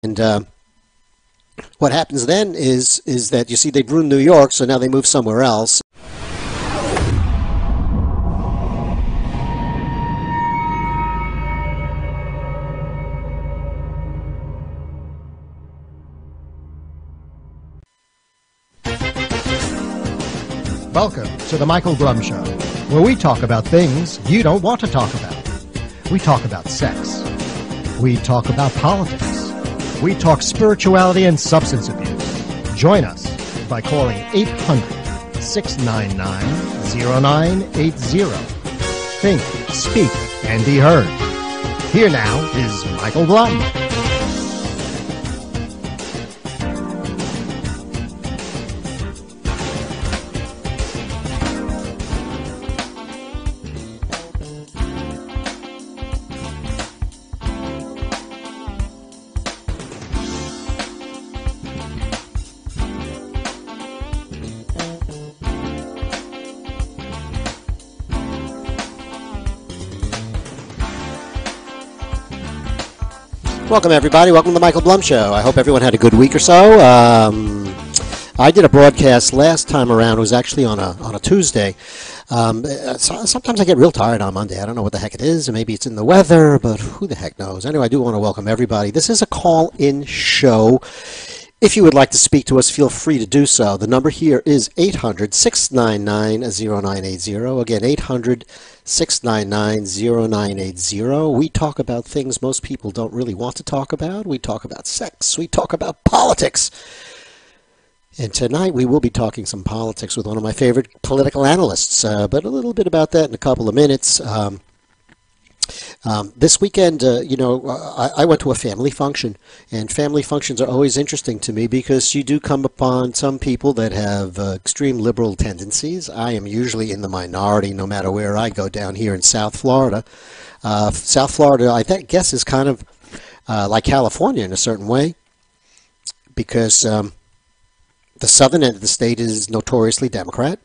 And what happens then is that, you see, they've ruined New York, so now they move somewhere else. Welcome to the Michael Blum Show, where we talk about things you don't want to talk about. We talk about sex. We talk about politics. We talk spirituality and substance abuse. Join us by calling 800-699-0980. Think, speak, and be heard. Here now is Michael Blum. Welcome, everybody. Welcome to the Michael Blum Show. I hope everyone had a good week or so. I did a broadcast last time around. It was actually on a Tuesday. Sometimes I get real tired on Monday. I don't know what the heck it is. Maybe it's in the weather, but who the heck knows? Anyway, I do want to welcome everybody. This is a call-in show. If you would like to speak to us, feel free to do so. The number here is 800-699-0980. Again, 800-699-0980. We talk about things most people don't really want to talk about. We talk about sex. We talk about politics. And tonight we will be talking some politics with one of my favorite political analysts, but a little bit about that in a couple of minutes. This weekend, I went to a family function, and family functions are always interesting to me because you do come upon some people that have extreme liberal tendencies. I am usually in the minority no matter where I go down here in South Florida. South Florida, I guess, is kind of like California in a certain way because the southern end of the state is notoriously Democratic,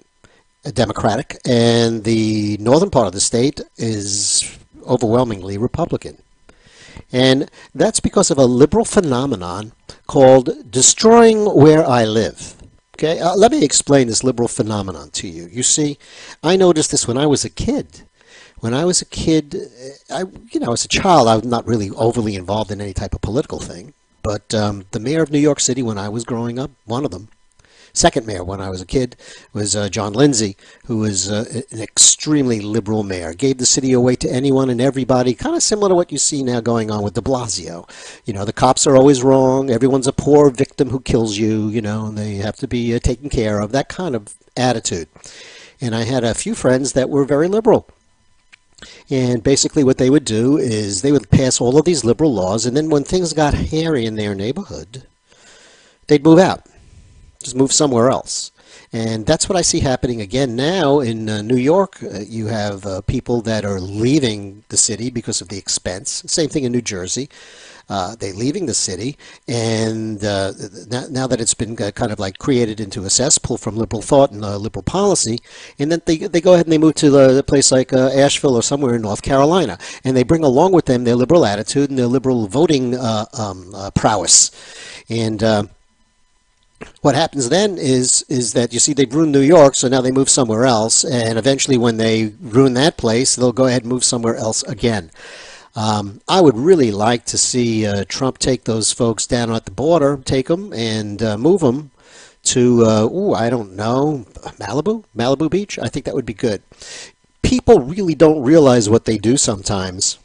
and the northern part of the state is overwhelmingly Republican. And that's because of a liberal phenomenon called destroying where I live. Okay, let me explain this liberal phenomenon to you. You see, I noticed this when I was a kid. When I was a kid, as a child, I was not really overly involved in any type of political thing. But the mayor of New York City when I was growing up, one of them, second mayor when I was a kid, was John Lindsay, who was an extremely liberal mayor. Gave the city away to anyone and everybody, kind of similar to what you see now going on with de Blasio. You know, the cops are always wrong. Everyone's a poor victim who kills you, and they have to be taken care of. That kind of attitude. And I had a few friends that were very liberal. And basically what they would do is they would pass all of these liberal laws, and then when things got hairy in their neighborhood, they'd move out. Just move somewhere else. And that's what I see happening again now in New York. You have people that are leaving the city because of the expense. Same thing in New Jersey. They're leaving the city, and now that it's been kind of like created into a cesspool from liberal thought and liberal policy, and then they go ahead and they move to a place like Asheville or somewhere in North Carolina, and they bring along with them their liberal attitude and their liberal voting prowess. And what happens then is that, you see, they've ruined New York, so now they move somewhere else, and eventually when they ruin that place, they'll go ahead and move somewhere else again. I would really like to see Trump take those folks down at the border, take them and move them to, I don't know, Malibu Beach. I think that would be good. People really don't realize what they do sometimes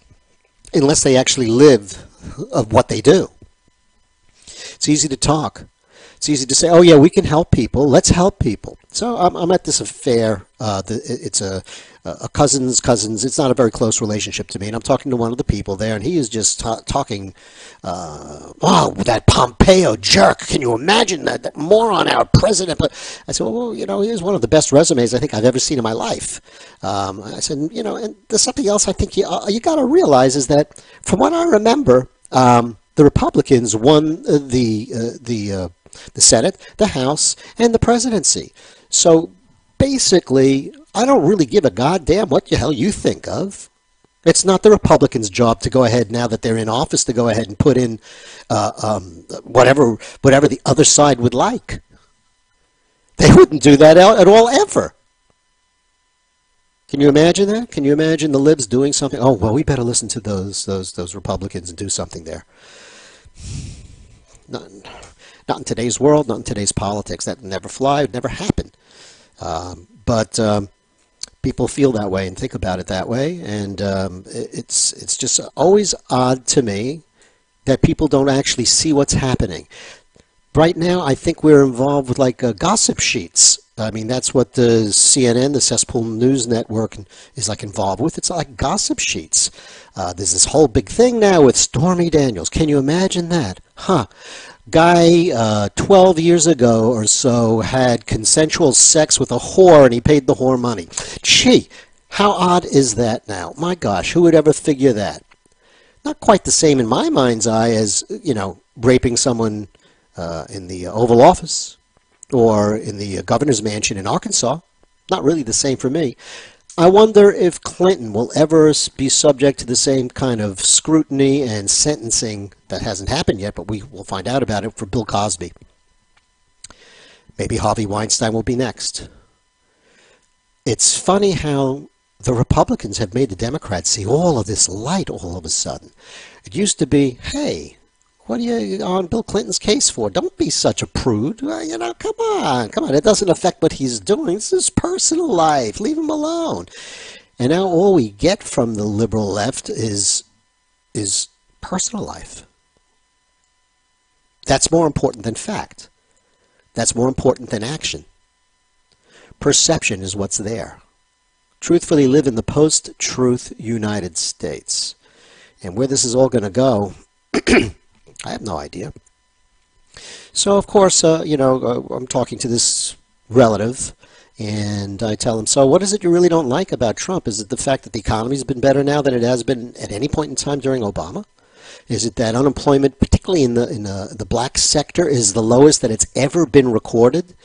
unless they actually live of what they do. It's easy to talk. It's easy to say, oh yeah, we can help people. Let's help people. So I'm at this affair. It's a cousin's. It's not a very close relationship to me. And I'm talking to one of the people there, and he is just talking, wow, that Pompeo jerk. Can you imagine that moron, our president? But I said, well, here's one of the best resumes I think I've ever seen in my life. I said, and there's something else I think you got to realize is that, from what I remember, the Republicans won the Senate, the House, and the presidency. So basically, I don't really give a goddamn what the hell you think of. It's not the Republicans' job to go ahead, now that they're in office, to go ahead and put in whatever the other side would like. They wouldn't do that at all, ever. Can you imagine that? Can you imagine the libs doing something? Oh, well, we better listen to those Republicans and do something there. Not, not in today's world, not in today's politics. That would never fly, it would never happen. But people feel that way and think about it that way, and it's just always odd to me that people don't actually see what's happening. Right now, I think we're involved with like gossip sheets. I mean, that's what the CNN, the Cesspool News Network, is like involved with. It's like gossip sheets. There's this whole big thing now with Stormy Daniels. Can you imagine that? Huh. Guy, 12 years ago or so, had consensual sex with a whore, and he paid the whore money. Gee, how odd is that now? My gosh, who would ever figure that? Not quite the same in my mind's eye as, raping someone in the Oval Office or in the governor's mansion in Arkansas. Not really the same for me. I wonder if Clinton will ever be subject to the same kind of scrutiny and sentencing. That hasn't happened yet, but we will find out about it for Bill Cosby. Maybe Harvey Weinstein will be next. It's funny how the Republicans have made the Democrats see all of this light all of a sudden. It used to be, hey, what are you on Bill Clinton's case for? Don't be such a prude. Come on. It doesn't affect what he's doing. This is personal life. Leave him alone. And now all we get from the liberal left is personal life. That's more important than fact. That's more important than action. Perception is what's there. Truthfully live in the post-truth United States. And where this is all going to go, I have no idea. So, of course, I'm talking to this relative, and I tell him, so what is it you really don't like about Trump? Is it the fact that the economy's been better now than it has been at any point in time during Obama? Is it that unemployment, particularly in the black sector, is the lowest that it's ever been recorded?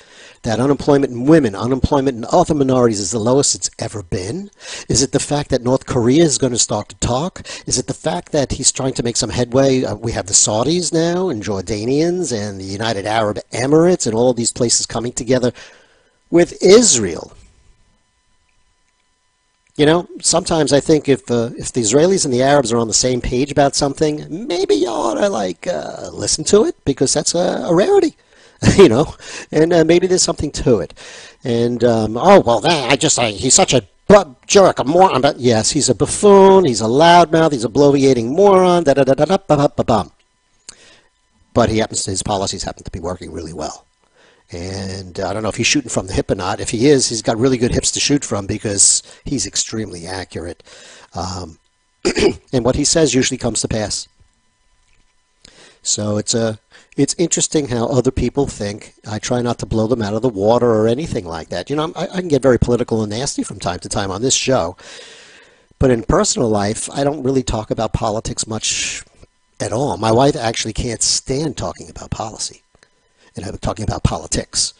That unemployment in women, unemployment in other minorities is the lowest it's ever been? Is it the fact that North Korea is going to start to talk? Is it the fact that he's trying to make some headway? We have the Saudis now and Jordanians and the United Arab Emirates and all of these places coming together with Israel. Sometimes I think if the Israelis and the Arabs are on the same page about something, maybe you ought to listen to it, because that's a rarity. And maybe there's something to it. And, he's such a jerk, a moron. But yes, he's a buffoon, he's a loudmouth, he's a bloviating moron, da-da-da-da-da-ba-ba-ba-bum. But his policies happen to be working really well. And I don't know if he's shooting from the hip or not. If he is, he's got really good hips to shoot from, because he's extremely accurate. And what he says usually comes to pass. So it's interesting how other people think. I try not to blow them out of the water or anything like that. I can get very political and nasty from time to time on this show. But in personal life, I don't really talk about politics much at all. My wife actually can't stand talking about policy and talking about politics.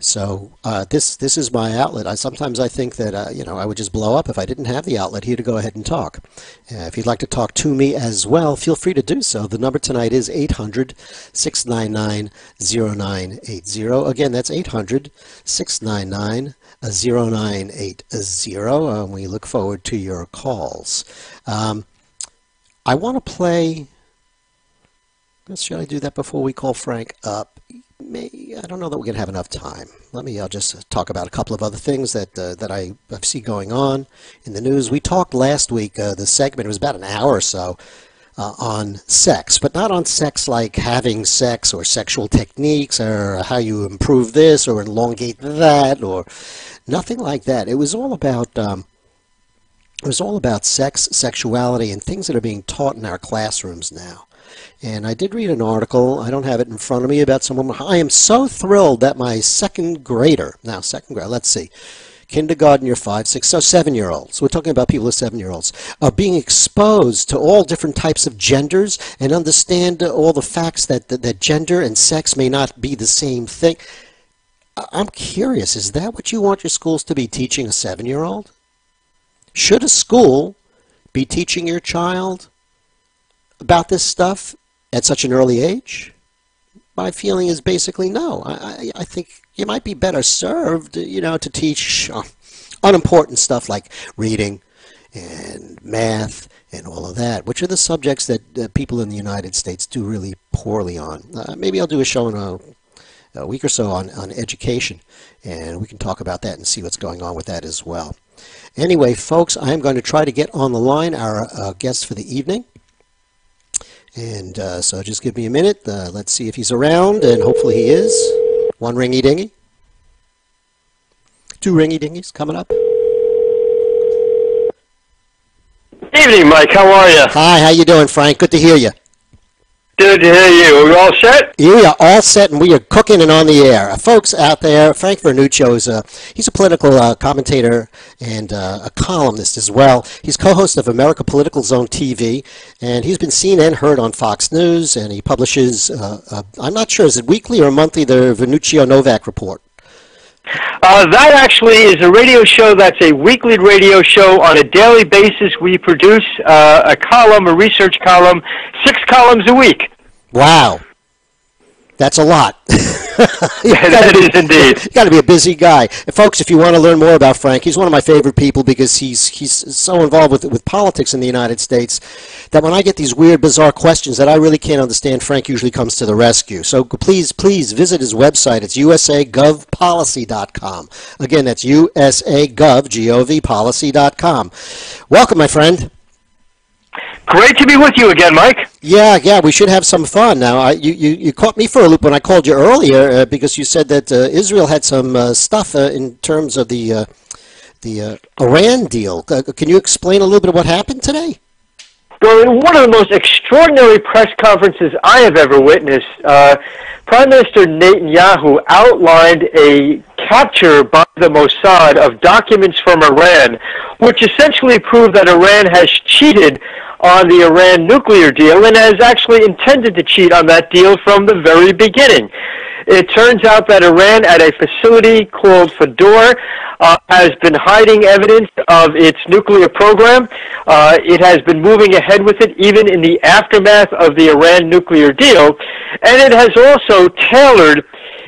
So this is my outlet. Sometimes I think that I would just blow up if I didn't have the outlet here to go ahead and talk. If you'd like to talk to me as well, feel free to do so. The number tonight is 800-699-0980. Again, that's 800-699-0980. We look forward to your calls. I want to play. Should I do that before we call Frank up? I don't know that we're going to have enough time. I'll just talk about a couple of other things that I see going on in the news. We talked last week, the segment, it was about an hour or so, on sex, but not on sex like having sex or sexual techniques or how you improve this or elongate that or nothing like that. It was all about sex, sexuality, and things that are being taught in our classrooms now. And I did read an article, I don't have it in front of me, about someone. I am so thrilled that my second grader, let's see, kindergarten, you're 5, 6, so 7-year-olds. We're talking about people who are 7-year-olds, are being exposed to all different types of genders and understand all the facts that gender and sex may not be the same thing. I'm curious, is that what you want your schools to be teaching a 7-year-old? Should a school be teaching your child about this stuff at such an early age? My feeling is basically no. I think you might be better served, to teach unimportant stuff like reading and math and all of that, which are the subjects that people in the United States do really poorly on. Maybe I'll do a show in a week or so on education, and we can talk about that and see what's going on with that as well. Anyway, folks, I'm going to try to get on the line our guest for the evening. And so just give me a minute. Let's see if he's around, and hopefully he is. One ringy dingy. Two ringy dingies coming up. Evening, Mike. How are you? Hi, how you doing, Frank? Good to hear you. Good to hear you. Are we all set? We are all set, and we are cooking and on the air. Folks out there, Frank Vernucci he's a political commentator and a columnist as well. He's co-host of America Political Zone TV, and he's been seen and heard on Fox News, and he publishes, I'm not sure, is it weekly or monthly, the Vernucci-Novak Report? That actually is a radio show that's a weekly radio show. On a daily basis, we produce a research column, 6 columns a week. Wow. That's a lot. That is indeed. You got to be a busy guy. And folks, if you want to learn more about Frank, he's one of my favorite people because he's so involved with politics in the United States that when I get these weird, bizarre questions that I really can't understand, Frank usually comes to the rescue. So please visit his website. It's usagovpolicy.com. Again, that's usagovpolicy.com. Welcome, my friend. Great to be with you again, Mike. Yeah, we should have some fun. Now, you caught me for a loop when I called you earlier because you said that Israel had some stuff in terms of the Iran deal. Can you explain a little bit of what happened today? Well, in one of the most extraordinary press conferences I have ever witnessed, Prime Minister Netanyahu outlined a capture by the Mossad of documents from Iran, which essentially prove that Iran has cheated on the Iran nuclear deal and has actually intended to cheat on that deal from the very beginning. It turns out that Iran, at a facility called Fedor, has been hiding evidence of its nuclear program. It has been moving ahead with it even in the aftermath of the Iran nuclear deal, and it has also tailored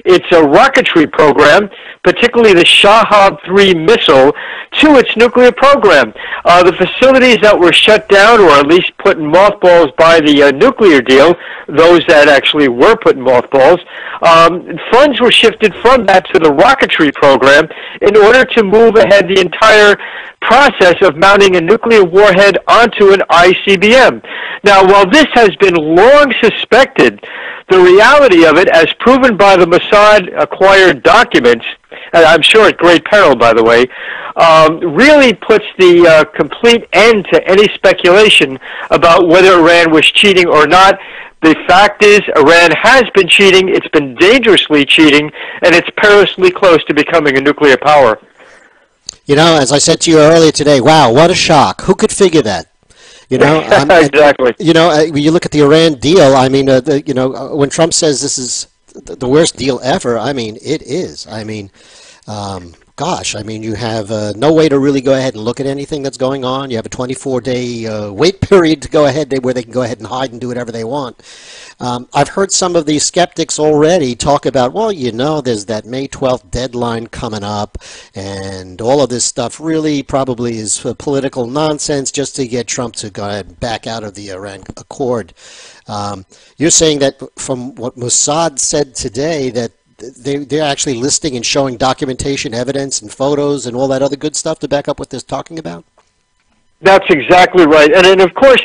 its rocketry program, particularly the Shahab-3 missile, to its nuclear program. The facilities that were shut down, or at least put in mothballs by the nuclear deal, those that actually were put in mothballs, funds were shifted from that to the rocketry program in order to move ahead the entire process of mounting a nuclear warhead onto an ICBM. Now, while this has been long suspected, the reality of it, as proven by the Mossad-acquired documents, and I'm sure at great peril, by the way, really puts the complete end to any speculation about whether Iran was cheating or not. The fact is, Iran has been cheating, it's been dangerously cheating, and it's perilously close to becoming a nuclear power. You know, as I said to you earlier today, wow, what a shock. Who could figure that? You know, exactly. You know, when you look at the Iran deal, I mean, when Trump says this is the worst deal ever, I mean, it is. I mean, gosh, I mean, you have no way to really go ahead and look at anything that's going on. You have a 24-day wait period to go ahead where they can go ahead and hide and do whatever they want. I've heard some of these skeptics already talk about, well, you know, there's that May 12th deadline coming up, and all of this stuff really probably is political nonsense just to get Trump to go ahead and back out of the Iran Accord. You're saying that from what Mossad said today that they're actually listing and showing documentation, evidence, and photos and all that other good stuff to back up what they're talking about? That's exactly right. And of course,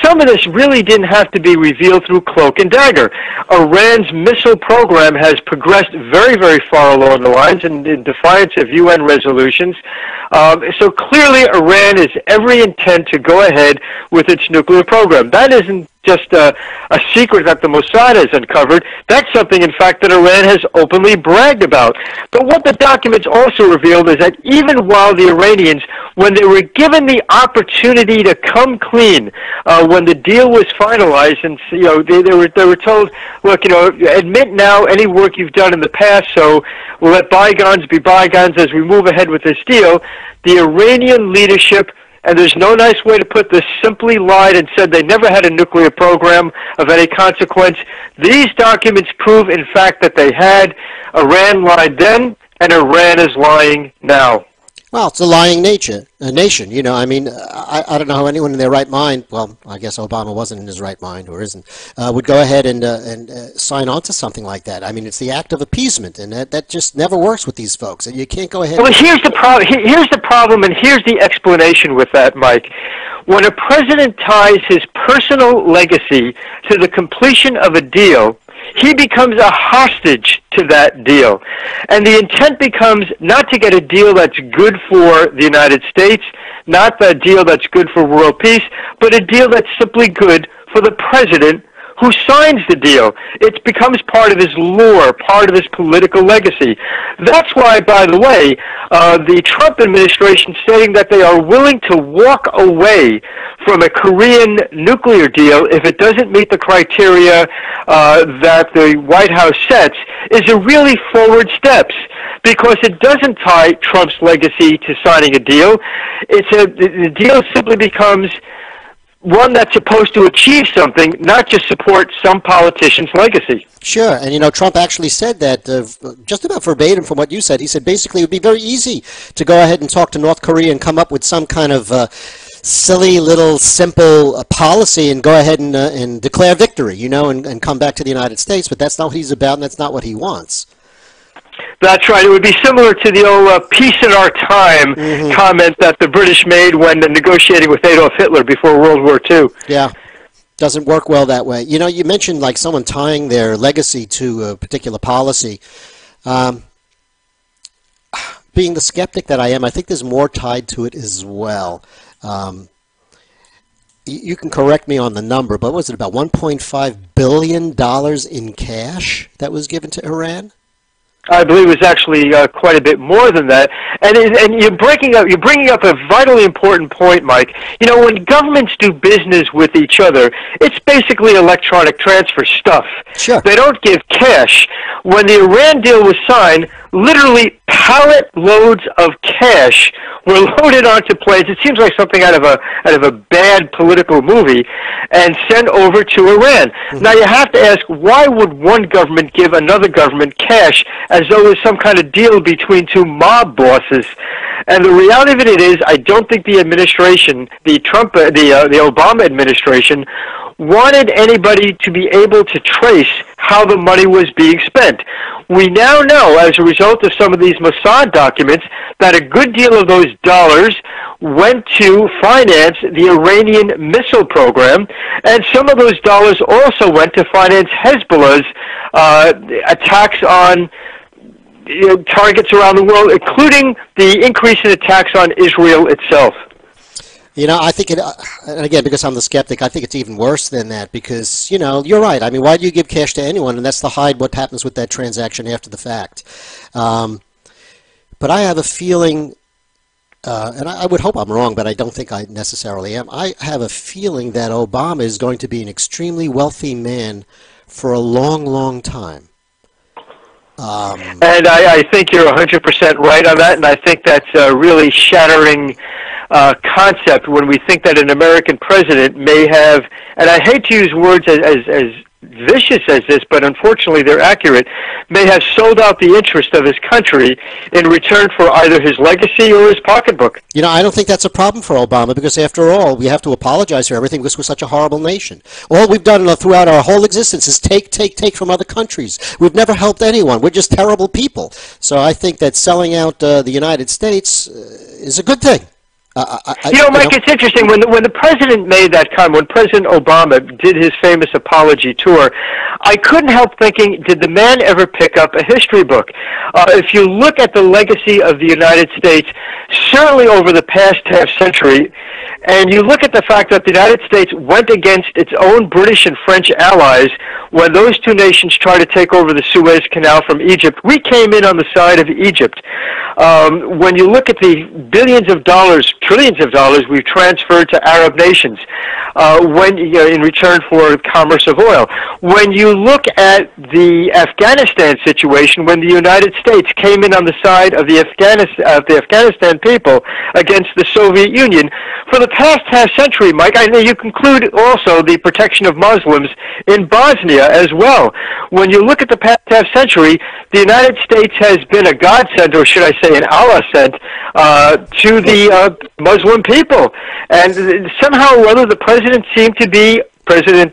some of this really didn't have to be revealed through cloak and dagger. Iran's missile program has progressed very, very far along the lines in defiance of UN resolutions. So clearly, Iran has every intent to go ahead with its nuclear program. That isn't just a secret that the Mossad has uncovered. That's something, in fact, that Iran has openly bragged about. But what the documents also revealed is that even while the Iranians, when they were given the opportunity to come clean, when the deal was finalized, and you know they were told, look, you know, admit now any work you've done in the past, so we'll let bygones be bygones as we move ahead with this deal. The Iranian leadership and there's no nice way to put this, simply lied and said they never had a nuclear program of any consequence. These documents prove, in fact, that they had. Iran lied then, and Iran is lying now. Well, it's a lying nation. You know, I mean, I don't know how anyone in their right mind, well, I guess Obama wasn't in his right mind, or isn't, would go ahead and sign on to something like that. I mean, it's the act of appeasement, and that just never works with these folks. And you can't go ahead. Well, here's the problem. Here's the problem, and here's the explanation with that, Mike. When a president ties his personal legacy to the completion of a deal, he becomes a hostage to that deal. And the intent becomes not to get a deal that's good for the United States, not the deal that's good for world peace, but a deal that's simply good for the president who signs the deal. It becomes part of his lore, part of his political legacy. That's why, by the way, the Trump administration saying that they are willing to walk away from a Korean nuclear deal if it doesn't meet the criteria that the White House sets is a really forward steps, because it doesn't tie Trump's legacy to signing a deal. The deal simply becomes one that's supposed to achieve something, not just support some politician's legacy. Sure, and you know, Trump actually said that, just about verbatim from what you said. He said basically it would be very easy to go ahead and talk to North Korea and come up with some kind of silly little simple policy and go ahead and declare victory, you know, and come back to the United States. But that's not what he's about, and that's not what he wants. That's right. It would be similar to the old peace in our time comment that the British made when negotiating with Adolf Hitler before World War II. Yeah, doesn't work well that way. You know, you mentioned like someone tying their legacy to a particular policy. Being the skeptic that I am, I think there's more tied to it as well. You can correct me on the number, but was it about $1.5 billion in cash that was given to Iran? I believe it was actually quite a bit more than that. And you're bringing up a vitally important point, Mike. You know, when governments do business with each other, it's basically electronic transfer stuff. Sure. They don't give cash. When the Iran deal was signed, literally pallet loads of cash were loaded onto planes. It seems like something out of a bad political movie, and sent over to Iran. Now you have to ask, why would one government give another government cash as though there's some kind of deal between two mob bosses? And the reality of it is, I don't think the administration, the Obama administration, wanted anybody to be able to trace how the money was being spent. We now know, as a result of some of these Mossad documents, that a good deal of those dollars went to finance the Iranian missile program, and some of those dollars also went to finance Hezbollah's attacks on targets around the world, including the increase in attacks on Israel itself. You know, I think and again, because I'm the skeptic, I think it's even worse than that because, you know, you're right. I mean, why do you give cash to anyone? And that's to hide what happens with that transaction after the fact. But I have a feeling, and I would hope I'm wrong, but I don't think I necessarily am. I have a feeling that Obama is going to be an extremely wealthy man for a long, long time. And I think you're 100% right on that, and I think that's a really shattering concept when we think that an American president may have, and I hate to use words as vicious as this, but unfortunately they're accurate, may have sold out the interest of his country in return for either his legacy or his pocketbook. You know, I don't think that's a problem for Obama because, after all, we have to apologize for everything because we're such a horrible nation. All we've done throughout our whole existence is take from other countries. We've never helped anyone. We're just terrible people. So I think that selling out the United States is a good thing. Mike, it's interesting. When the president made that comment, when President Obama did his famous apology tour, I couldn't help thinking, did the man ever pick up a history book? If you look at the legacy of the United States, certainly over the past half century, and you look at the fact that the United States went against its own British and French allies when those two nations tried to take over the Suez Canal from Egypt, we came in on the side of Egypt. When you look at the billions of dollars trillions of dollars we've transferred to Arab nations in return for commerce of oil. When you look at the Afghanistan situation, when the United States came in on the side of the Afghanistan people against the Soviet Union, for the past half century, Mike, I know you conclude also the protection of Muslims in Bosnia as well. When you look at the past half century, the United States has been a godsend, or should I say an Allah sent, to the Muslim people. And somehow or other, President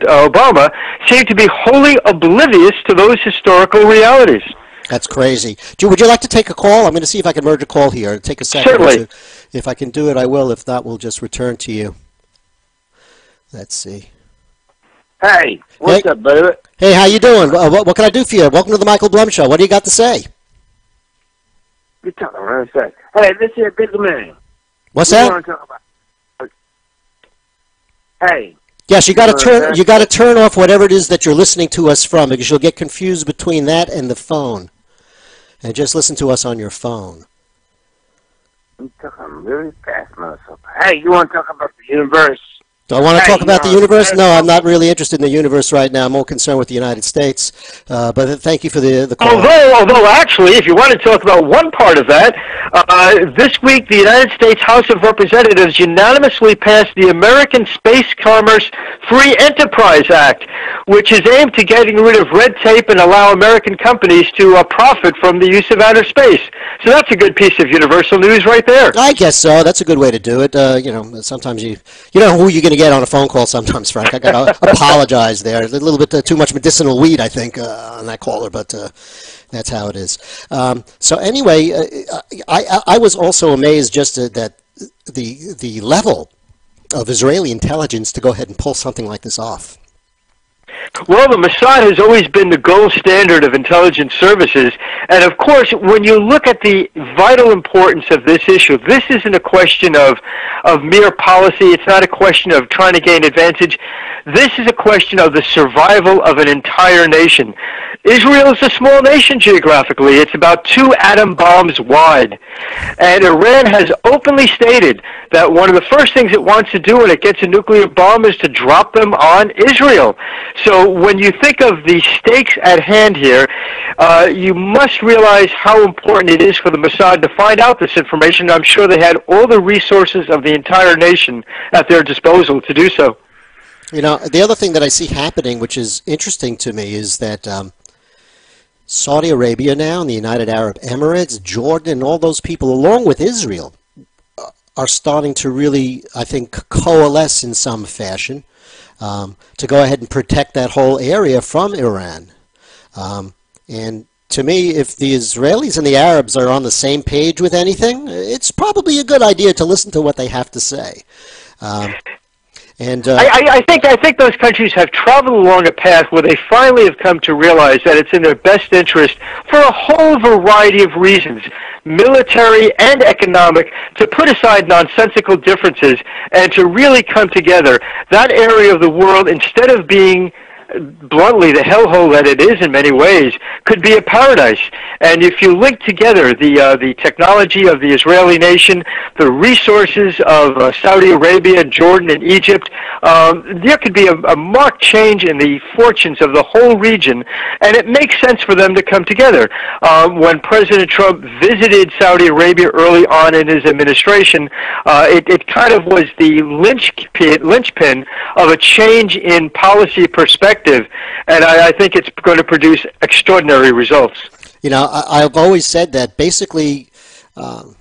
Obama seemed to be wholly oblivious to those historical realities. That's crazy. Would you like to take a call? I'm going to see if I can merge a call here. Take a second. Certainly. If I can do it, I will. If not, we'll just return to you. Let's see. Hey, what's up, baby? Hey, how you doing? What can I do for you? Welcome to the Michael Blum Show. What do you got to say? You're talking right a sec. Hey, this here big man. What's What that? you want to talk about? Hey. Yes, you got to turn off whatever it is that you're listening to us from, because you'll get confused between that and the phone. And just listen to us on your phone. I'm talking really fast, motherfucker. Hey, you want to talk about the universe? Do I want to talk about the universe? No, I'm not really interested in the universe right now. I'm more concerned with the United States. But thank you for the call. Although actually, if you want to talk about one part of that, this week the United States House of Representatives unanimously passed the American Space Commerce Free Enterprise Act, which is aimed to getting rid of red tape and allow American companies to profit from the use of outer space. So that's a good piece of universal news right there. I guess so. That's a good way to do it. Sometimes you know who you're going to get on a phone call sometimes, Frank. I got to apologize there. A little bit too much medicinal weed, I think, on that caller, but that's how it is. So anyway, I was also amazed just that the level of Israeli intelligence to go ahead and pull something like this off. Well, the Mossad has always been the gold standard of intelligence services. And of course, when you look at the vital importance of this issue, this isn't a question of mere policy. It's not a question of trying to gain advantage. This is a question of the survival of an entire nation. Israel is a small nation geographically. It's about 2 atom bombs wide. And Iran has openly stated that one of the first things it wants to do when it gets a nuclear bomb is to drop them on Israel. So when you think of the stakes at hand here, you must realize how important it is for the Mossad to find out this information. I'm sure they had all the resources of the entire nation at their disposal to do so. You know, the other thing that I see happening, which is interesting to me, is that Saudi Arabia now and the United Arab Emirates, Jordan, and all those people, along with Israel, are starting to really, I think, coalesce in some fashion to go ahead and protect that whole area from Iran. And to me, if the Israelis and the Arabs are on the same page with anything, it's probably a good idea to listen to what they have to say. I think those countries have traveled along a path where they finally have come to realize that it's in their best interest for a whole variety of reasons, military and economic, to put aside nonsensical differences and to really come together. That area of the world, instead of being bluntly the hellhole that it is in many ways, could be a paradise. And if you link together the technology of the Israeli nation, the resources of Saudi Arabia, Jordan, and Egypt, there could be a marked change in the fortunes of the whole region, and it makes sense for them to come together. When President Trump visited Saudi Arabia early on in his administration, it kind of was the linchpin of a change in policy perspective. And I think it's going to produce extraordinary results. You know, I've always said that basically, not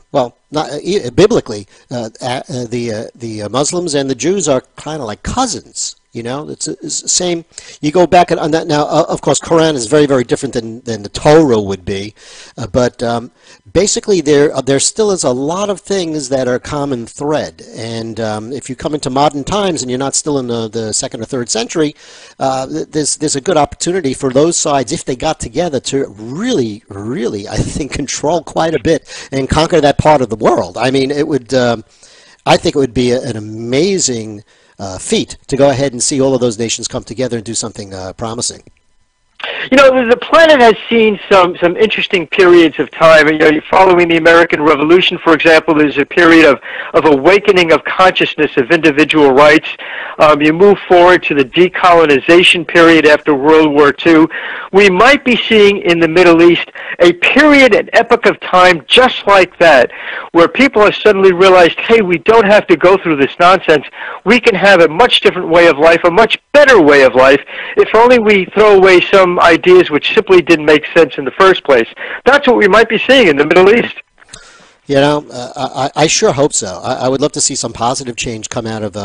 biblically, the Muslims and the Jews are kind of like cousins. You know, it's the same. You go back on that now. Of course, Quran is very, very different than the Torah would be, but basically, there still is a lot of things that are common thread. And if you come into modern times and you're not still in the second or third century, there's a good opportunity for those sides, if they got together, to really, really, I think, control quite a bit and conquer that part of the world. I mean, it would. I think it would be an amazing feat to go ahead and see all of those nations come together and do something promising. You know, the planet has seen some interesting periods of time. You know, following the American Revolution, for example, there's a period of awakening of consciousness of individual rights. You move forward to the decolonization period after World War II. We might be seeing in the Middle East a period, an epoch of time just like that, where people have suddenly realized, hey, we don't have to go through this nonsense. We can have a much different way of life, a much better way of life, if only we throw away some ideas which simply didn't make sense in the first place. That's what we might be seeing in the Middle East. You know, I sure hope so. I would love to see some positive change come out of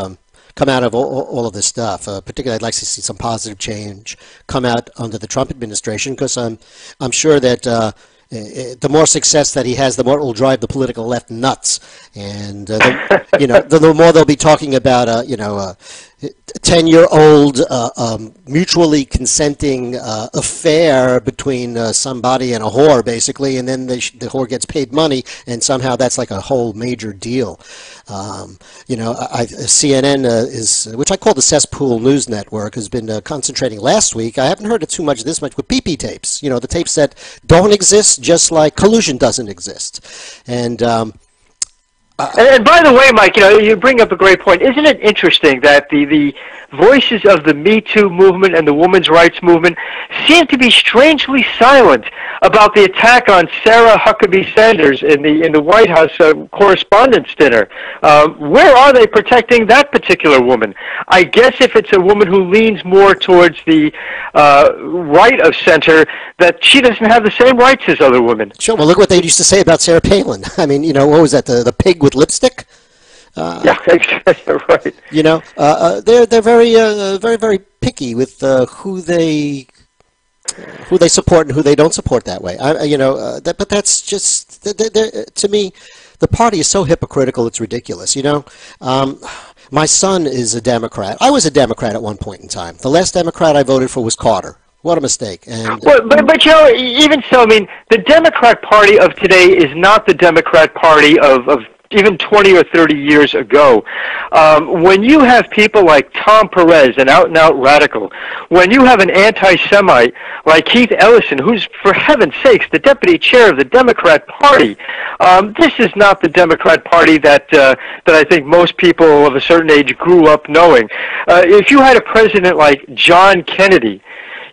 all of this stuff. Particularly, I'd like to see some positive change come out under the Trump administration, because I'm sure that the more success that he has, the more it will drive the political left nuts, and you know, the more they'll be talking about you know, 10-year-old mutually consenting affair between somebody and a whore, basically, and then the whore gets paid money, and somehow that's like a whole major deal. You know, CNN which I call the cesspool news network, has been concentrating last week. I haven't heard it too much this much with PP tapes. You know, the tapes that don't exist, just like collusion doesn't exist, and by the way, Mike, you know, you bring up a great point. Isn't it interesting that the voices of the Me Too movement and the women's rights movement seem to be strangely silent about the attack on Sarah Huckabee Sanders in the White House Correspondents' Dinner? Where are they protecting that particular woman? I guess if it's a woman who leans more towards the right of center, that she doesn't have the same rights as other women. sure. Well, look what they used to say about Sarah Palin. I mean, you know, what was that? The pig with lipstick? Yeah, exactly right. You know, they're very picky with who they support and who they don't support that way. You know, but that's just to me, the party is so hypocritical. It's ridiculous. You know, my son is a Democrat. I was a Democrat at one point in time. The last Democrat I voted for was Carter. What a mistake. And well, but you know, even so, I mean, the Democrat Party of today is not the Democrat Party of even 20 or 30 years ago. When you have people like Tom Perez, an out-and-out radical, when you have an anti-Semite like Keith Ellison, who's, for heaven's sakes, the deputy chair of the Democrat Party, this is not the Democrat Party that I think most people of a certain age grew up knowing. If you had a president like John Kennedy,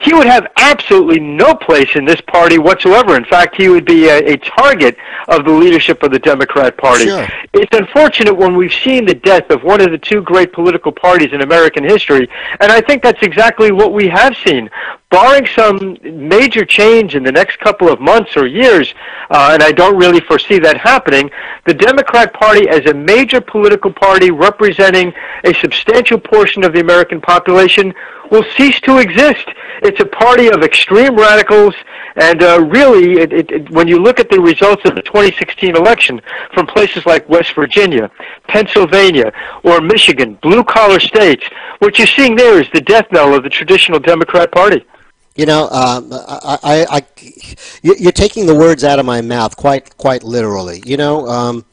he would have absolutely no place in this party whatsoever. In fact, he would be a target of the leadership of the Democrat Party. Sure. It's unfortunate when we've seen the death of one of the two great political parties in American history, and I think that's exactly what we have seen. Barring some major change in the next couple of months or years, and I don't really foresee that happening, the Democrat Party as a major political party representing a substantial portion of the American population will cease to exist. It's a party of extreme radicals, and really, when you look at the results of the 2016 election from places like West Virginia, Pennsylvania, or Michigan, blue-collar states, what you're seeing there is the death knell of the traditional Democrat Party. you know, you're taking the words out of my mouth quite literally. You know,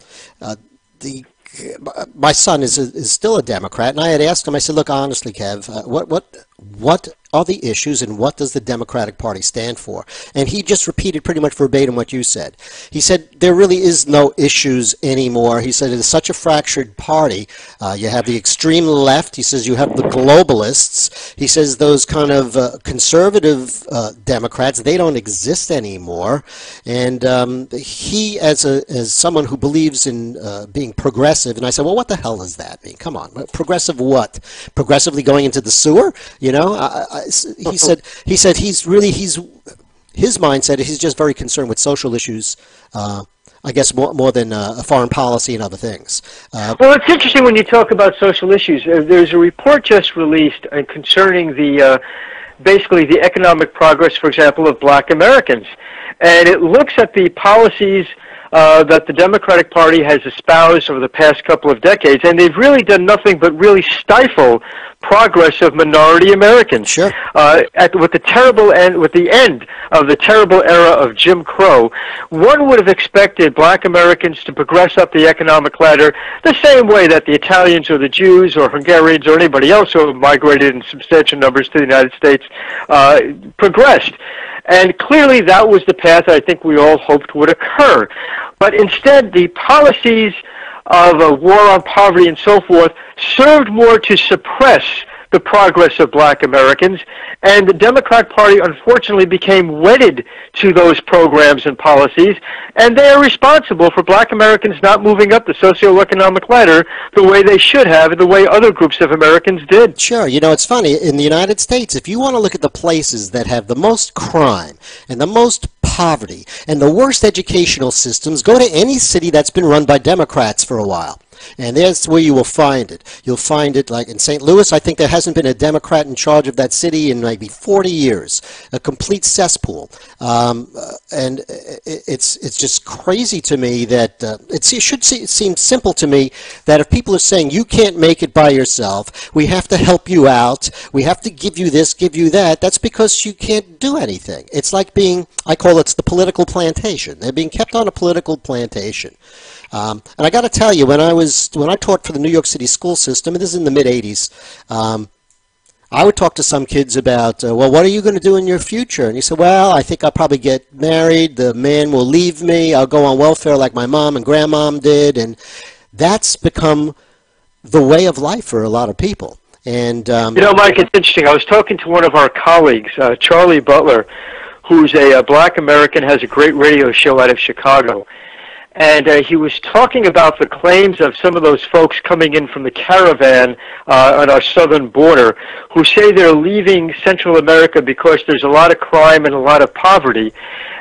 my son is still a Democrat, and I had asked him. I said, "Look, honestly, Kev, what are the issues, and what does the Democratic Party stand for?" And he just repeated pretty much verbatim what you said. He said there really is no issues anymore. He said it is such a fractured party. You have the extreme left. He says you have the globalists. He says those kind of conservative Democrats, they don't exist anymore. And he, as someone who believes in being progressive, and I said, well, what the hell does that mean? Come on, progressive what? Progressively going into the sewer? You know, he said his mindset is he's just very concerned with social issues. I guess more than foreign policy and other things. Well, it's interesting when you talk about social issues. There's a report just released concerning basically the economic progress, for example, of Black Americans, and it looks at the policies that the Democratic Party has espoused over the past couple of decades, and they've really done nothing but really stifle progress of minority Americans. Sure. With the end of the terrible era of Jim Crow, one would have expected black Americans to progress up the economic ladder the same way that the Italians or the Jews or Hungarians or anybody else who have migrated in substantial numbers to the United States progressed. And clearly that was the path I think we all hoped would occur. But instead, the policies of a war on poverty and so forth served more to suppress the progress of black Americans, and the Democrat Party unfortunately became wedded to those programs and policies, and they are responsible for black Americans not moving up the socioeconomic ladder the way they should have and the way other groups of Americans did. Sure. You know, it's funny. In the United States, if you want to look at the places that have the most crime and the most poverty and the worst educational systems, go to any city that's been run by Democrats for a while. And that's where you will find it. You'll find it like in St. Louis. I think there hasn't been a Democrat in charge of that city in maybe 40 years. A complete cesspool. And it's just crazy to me that it should seem simple to me that if people are saying you can't make it by yourself, we have to help you out, we have to give you this, give you that, that's because you can't do anything. It's like being, I call it the political plantation. They're being kept on a political plantation. And I got to tell you, when I taught for the New York City school system, and this is in the mid-'80s, I would talk to some kids about, well, what are you going to do in your future? And you said, well, I think I'll probably get married, the man will leave me, I'll go on welfare like my mom and grandmom did, and that's become the way of life for a lot of people. And you know, Mike, it's interesting. I was talking to one of our colleagues, Charlie Butler, who's a black American, has a great radio show out of Chicago. And he was talking about the claims of some of those folks coming in from the caravan on our southern border who say they're leaving Central America because there's a lot of crime and a lot of poverty.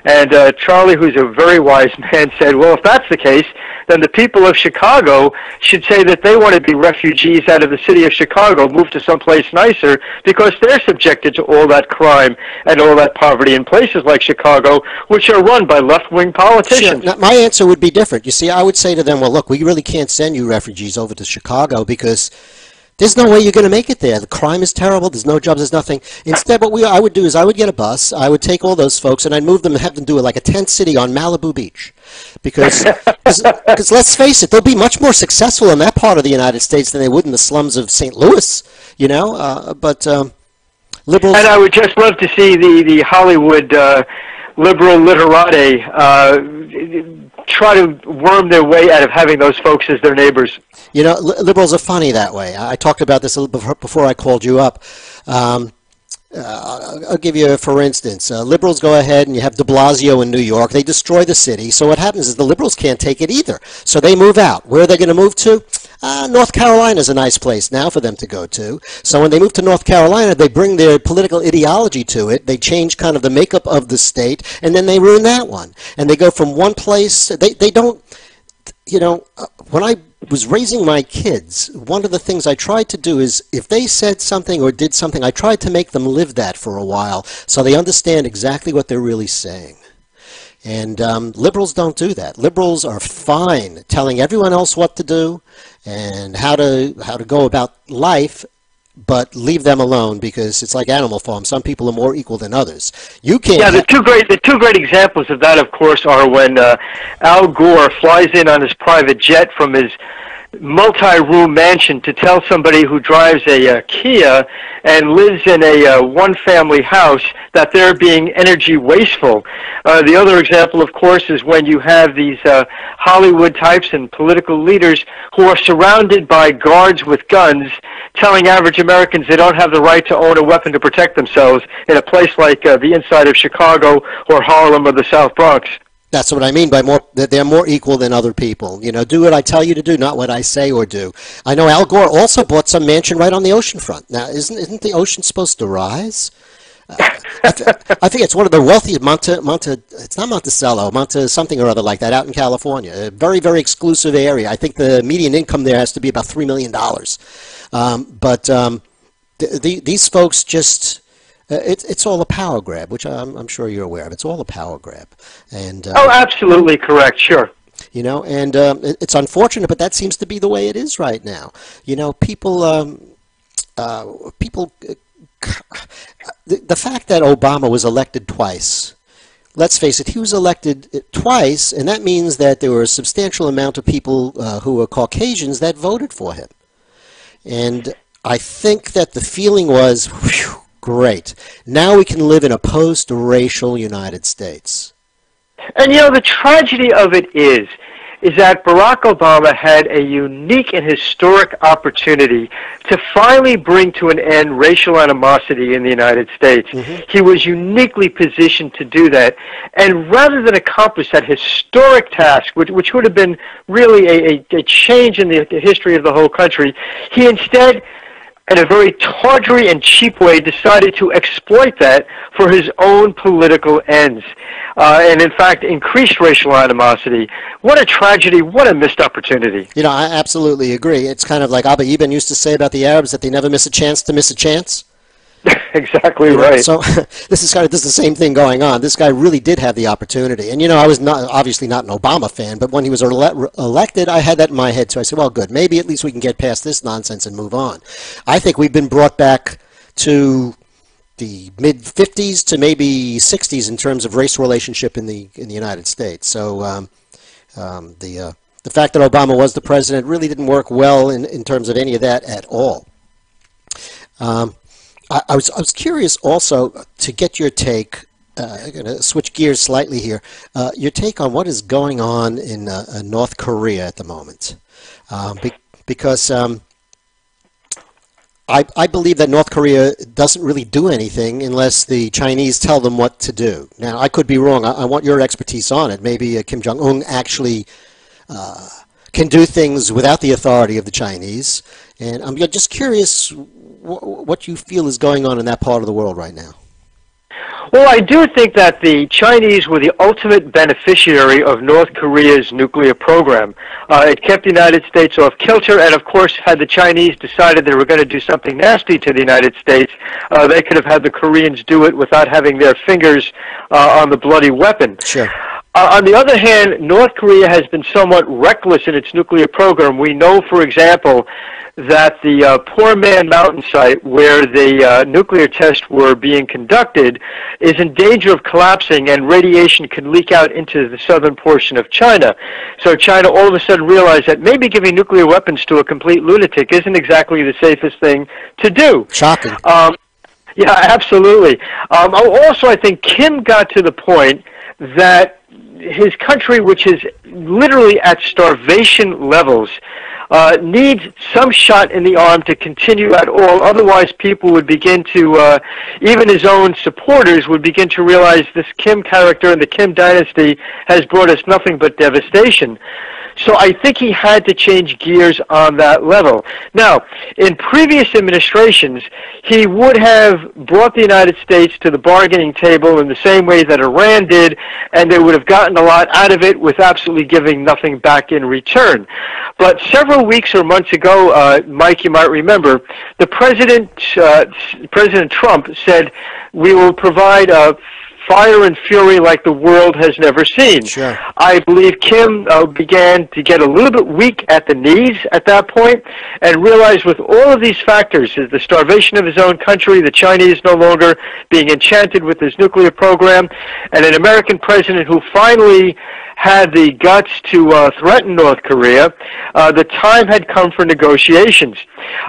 And Charlie, who's a very wise man, said, well, if that's the case, then the people of Chicago should say that they want to be refugees out of the city of Chicago, move to someplace nicer, because they're subjected to all that crime and all that poverty in places like Chicago, which are run by left-wing politicians. Sure. Now, my answer would be different. You see, I would say to them, well, look, we really can't send you refugees over to Chicago because there's no way you're going to make it there. The crime is terrible. There's no jobs. There's nothing. Instead, what I would do is I would get a bus. I would take all those folks, and I'd move them and have them do it like a tent city on Malibu Beach. Because let's face it, they'll be much more successful in that part of the United States than they would in the slums of St. Louis, you know. But liberals... And I would just love to see the Hollywood liberal literati try to worm their way out of having those folks as their neighbors. You know, liberals are funny that way. I talked about this a little before I called you up. I'll give you, for instance, liberals go ahead and you have de Blasio in New York. They destroy the city. So what happens is the liberals can't take it either. So they move out. Where are they going to move to? North Carolina is a nice place now for them to go to. So when they move to North Carolina, they bring their political ideology to it. They change kind of the makeup of the state, and then they ruin that one. And they go from one place. They don't, you know, when I was raising my kids, one of the things I tried to do is if they said something or did something, I tried to make them live that for a while so they understand exactly what they're really saying. And liberals don't do that. Liberals are fine telling everyone else what to do and how to go about life, but leave them alone because it's like Animal Farm. Some people are more equal than others. You can't. Yeah, the two great examples of that, of course, are when Al Gore flies in on his private jet from his multi-room mansion to tell somebody who drives a Kia and lives in a one-family house that they're being energy wasteful. The other example, of course, is when you have these Hollywood types and political leaders who are surrounded by guards with guns telling average Americans they don't have the right to own a weapon to protect themselves in a place like the inside of Chicago or Harlem or the South Bronx. That's what I mean by that they're more equal than other people. You know, do what I tell you to do, not what I say or do. I know Al Gore also bought some mansion right on the ocean front. Now, isn't the ocean supposed to rise? I think it's one of the wealthiest, it's not Monticello, Monte something or other like that out in California. A very, very exclusive area. I think the median income there has to be about $3 million. These folks just... It's all a power grab, which I'm sure you're aware of. It's all a power grab, and Oh, absolutely correct. Sure. and it's unfortunate, but that seems to be the way it is right now. People, the fact that Obama was elected twice. Let's face it, he was elected twice, and that means that there were a substantial amount of people who were Caucasians that voted for him. And I think that the feeling was, whew, great. Now we can live in a post-racial United States. And the tragedy of it is that Barack Obama had a unique and historic opportunity to finally bring to an end racial animosity in the United States. He was uniquely positioned to do that. And rather than accomplish that historic task, which would have been really a change in the history of the whole country, he instead, in a very tawdry and cheap way, decided to exploit that for his own political ends, and in fact increased racial animosity. What a tragedy, what a missed opportunity. I absolutely agree. It's kind of like Abba Eban used to say about the Arabs, that they never miss a chance to miss a chance. Exactly right. So this is the same thing going on. This guy really did have the opportunity. And I was obviously not an Obama fan, but when he was elected, I had that in my head too. I said, well, good, maybe at least we can get past this nonsense and move on. I think we've been brought back to the mid-50s to maybe 60s in terms of race relationship in the United States. So the fact that Obama was the president really didn't work well in terms of any of that at all. I was curious also to get your take. I'm going to switch gears slightly here. Your take on what is going on in North Korea at the moment, because I believe that North Korea doesn't really do anything unless the Chinese tell them what to do. Now, I could be wrong. I want your expertise on it. Maybe Kim Jong-un actually can do things without the authority of the Chinese. And I'm just curious what you feel is going on in that part of the world right now. Well, I do think that the Chinese were the ultimate beneficiary of North Korea's nuclear program. It kept the United States off kilter, and of course, had the Chinese decided they were going to do something nasty to the United States, they could have had the Koreans do it without having their fingers on the bloody weapon. Sure. On the other hand, North Korea has been somewhat reckless in its nuclear program. We know, for example, that the Poor Man Mountain site where the nuclear tests were being conducted is in danger of collapsing, and radiation can leak out into the southern portion of China. So China all of a sudden realized that maybe giving nuclear weapons to a complete lunatic isn't exactly the safest thing to do. Shocking. Yeah, absolutely. Also, I think Kim got to the point that his country, which is literally at starvation levels, needs some shot in the arm to continue at all. Otherwise, people would begin to, even his own supporters would begin to realize this Kim character and the Kim dynasty has brought us nothing but devastation. So I think he had to change gears on that level. Now, in previous administrations, he would have brought the United States to the bargaining table in the same way that Iran did, and they would have gotten a lot out of it with absolutely giving nothing back in return. But several weeks or months ago, Mike, you might remember, the President Trump said, we will provide fire and fury like the world has never seen. Sure. I believe Kim began to get a little bit weak at the knees at that point, and realized with all of these factors, the starvation of his own country, the Chinese no longer being enchanted with his nuclear program, and an American president who finally had the guts to threaten North Korea, the time had come for negotiations.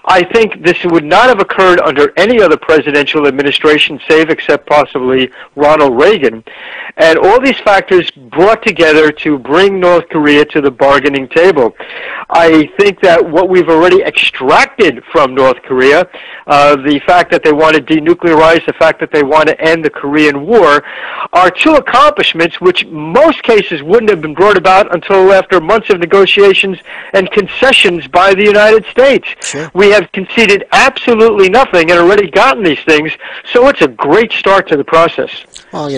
I think this would not have occurred under any other presidential administration, save except possibly Ronald Reagan. And all these factors brought together to bring North Korea to the bargaining table. I think that what we've already extracted from North Korea, the fact that they want to denuclearize, the fact that they want to end the Korean War, are two accomplishments which most cases wouldn't have been brought about until after months of negotiations and concessions by the United States. Sure. We have conceded absolutely nothing and already gotten these things, so it's a great start to the process. Well,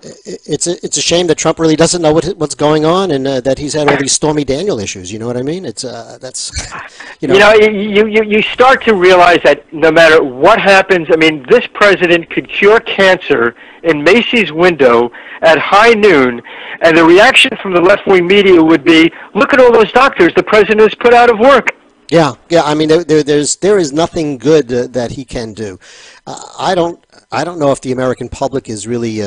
it's a shame that Trump really doesn't know what's going on, and that he's had all these Stormy Daniel issues. You know what I mean? It's that's you start to realize that no matter what happens, I mean, this president could cure cancer in Macy's window at high noon, and the reaction from the left-wing media would be, "Look at all those doctors the president has put out of work." Yeah. I mean, there is nothing good that he can do. I don't know if the American public is really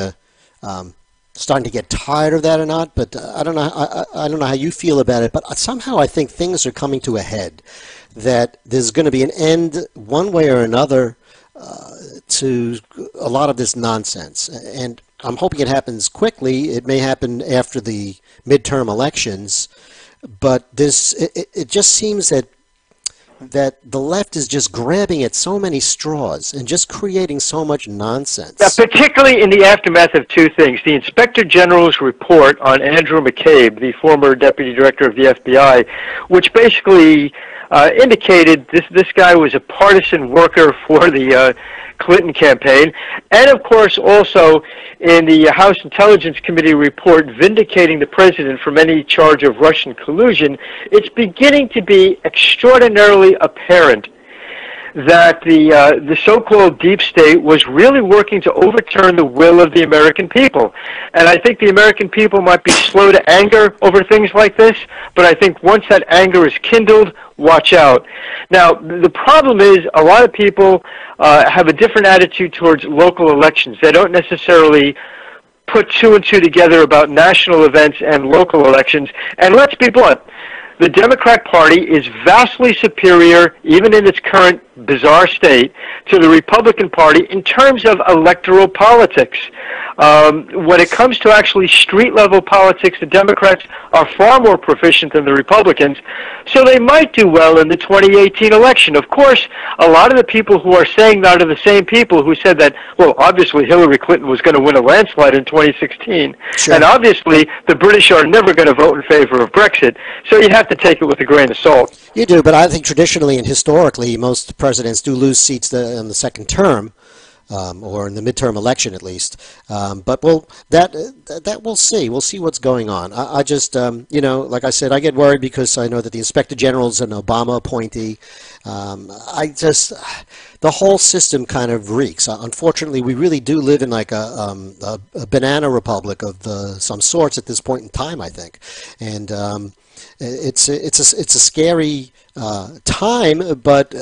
starting to get tired of that or not. But I don't know. I don't know how you feel about it. But somehow I think things are coming to a head. That there's going to be an end, one way or another, to a lot of this nonsense. And I'm hoping it happens quickly. It may happen after the midterm elections. But it just seems that the left is just grabbing at so many straws and just creating so much nonsense. Particularly in the aftermath of two things. The Inspector General's report on Andrew McCabe, the former Deputy Director of the FBI, which basically indicated this guy was a partisan worker for the Clinton campaign, and of course also in the House Intelligence Committee report vindicating the president from any charge of Russian collusion. It's beginning to be extraordinarily apparent that the so-called deep state was really working to overturn the will of the American people. And I think the American people might be slow to anger over things like this, but I think once that anger is kindled, watch out. Now, the problem is a lot of people have a different attitude towards local elections. They don't necessarily put two and two together about national events and local elections. And let's be blunt. The Democrat Party is vastly superior, even in its current bizarre state, to the Republican Party in terms of electoral politics. When it comes to actually street-level politics, the Democrats are far more proficient than the Republicans, so they might do well in the 2018 election. Of course, a lot of the people who are saying that are the same people who said that, well, obviously Hillary Clinton was going to win a landslide in 2016, Sure. and obviously the British are never going to vote in favor of Brexit, so you have to take it with a grain of salt. You do, but I think traditionally and historically, most presidents do lose seats in the second term, or in the midterm election at least. But that we'll see. We'll see what's going on. I just, like I said, I get worried because I know that the Inspector General is an Obama appointee. The whole system kind of reeks. Unfortunately, we really do live in like a banana republic of some sorts at this point in time, I think. And it's a scary time, but